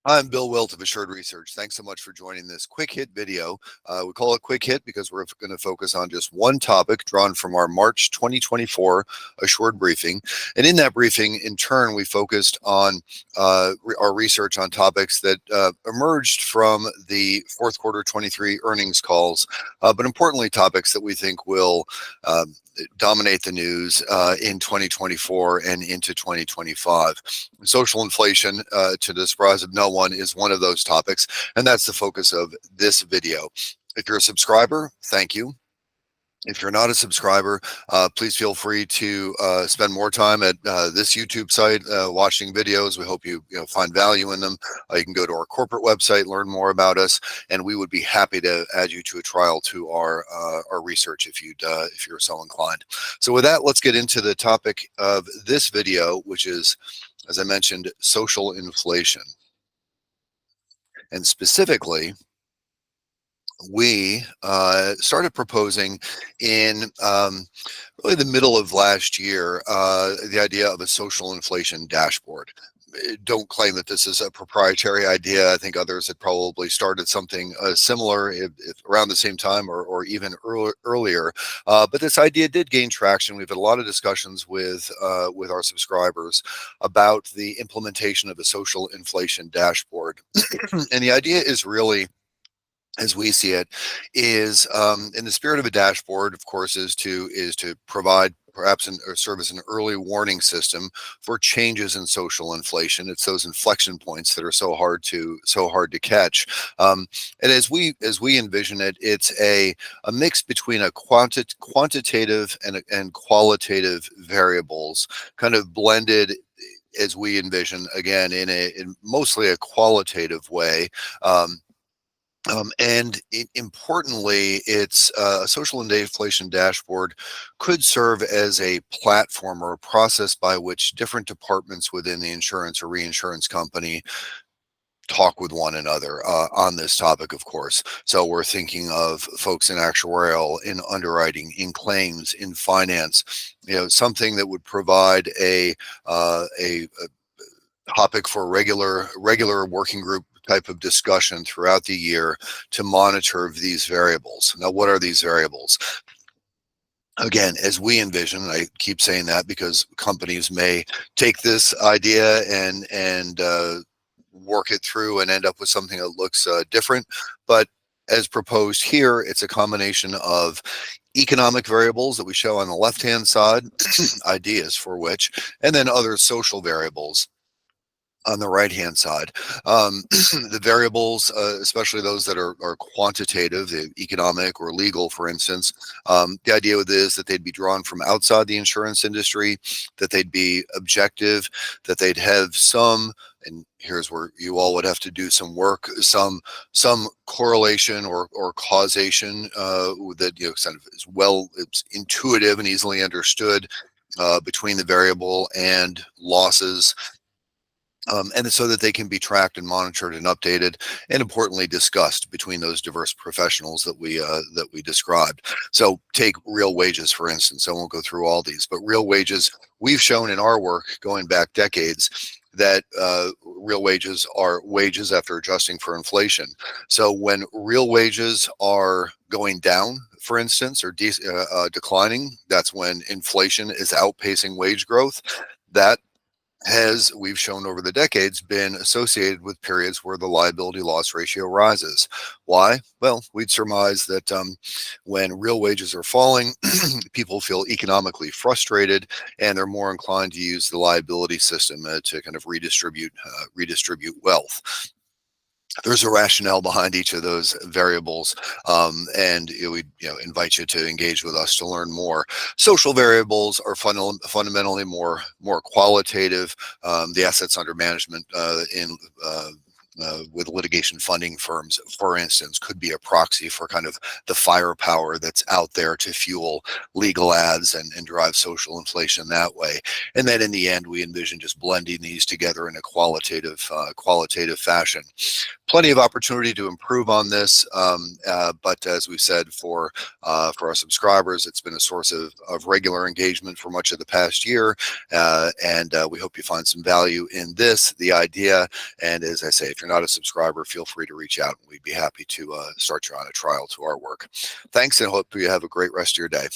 I'm Bill Wilt of Assured Research. Thanks so much for joining this quick hit video. We call it quick hit because we're going to focus on just one topic drawn from our March 2024 Assured briefing. And in that briefing, in turn, we focused on our research on topics that emerged from the fourth quarter 23 earnings calls, but importantly, topics that we think will dominate the news in 2024 and into 2025. Social inflation, to the surprise of no one, is one of those topics, and that's the focus of this video. If you're a subscriber, thank you. If you're not a subscriber, please feel free to spend more time at this YouTube site watching videos. We hope you find value in them. You can go to our corporate website, learn more about us, and we would be happy to add you to a trial to our research if you're so inclined. So with that, let's get into the topic of this video, which is, as I mentioned, social inflation. And specifically, we started proposing in really the middle of last year the idea of a social inflation dashboard. Don't claim that this is a proprietary idea. I think others had probably started something similar if around the same time or even earlier. But this idea did gain traction. We've had a lot of discussions with our subscribers about the implementation of a social inflation dashboard. And the idea is really, as we see it, is in the spirit of a dashboard, of course, is to provide perhaps or serve as an early warning system for changes in social inflation. It's those inflection points that are so hard to catch. And as we envision it, it's a mix between a quantitative and qualitative variables, kind of blended, as we envision, again, in mostly a qualitative way. Importantly, it's a social inflation dashboard could serve as a platform or a process by which different departments within the insurance or reinsurance company talk with one another on this topic, of course. So we're thinking of folks in actuarial, in underwriting, in claims, in finance, something that would provide a topic for regular working group type of discussion throughout the year to monitor these variables. Now, what are these variables? Again, as we envision, I keep saying that because companies may take this idea and work it through and end up with something that looks different. But as proposed here, it's a combination of economic variables that we show on the left-hand side, ideas for which, and then other social variables on the right-hand side. The variables, especially those that are quantitative, the economic or legal, for instance, the idea with this is that they'd be drawn from outside the insurance industry, that they'd be objective, that they'd have some, and here's where you all would have to do some work, some correlation or causation that kind of is it's intuitive and easily understood between the variable and losses. And so that they can be tracked and monitored and updated, and importantly discussed between those diverse professionals that we described. So take real wages, for instance. I won't go through all these, but real wages, we've shown in our work going back decades that real wages are wages after adjusting for inflation. So when real wages are going down, for instance, or declining, that's when inflation is outpacing wage growth. That has, we've shown over the decades, been associated with periods where the liability loss ratio rises. Why? Well, we'd surmise that when real wages are falling, people feel economically frustrated and they're more inclined to use the liability system to kind of redistribute wealth. There's a rationale behind each of those variables, and we invite you to engage with us to learn more. Social variables are fundamentally more qualitative. The assets under management with litigation funding firms, for instance, could be a proxy for kind of the firepower that's out there to fuel legal ads and drive social inflation that way. And then in the end, we envision just blending these together in a qualitative fashion. plenty of opportunity to improve on this, but as we said, for our subscribers, it's been a source of regular engagement for much of the past year, and we hope you find some value in this, the idea. And as I say, if you're not a subscriber, feel free to reach out, and we'd be happy to start you on a trial to our work. Thanks, and hope you have a great rest of your day.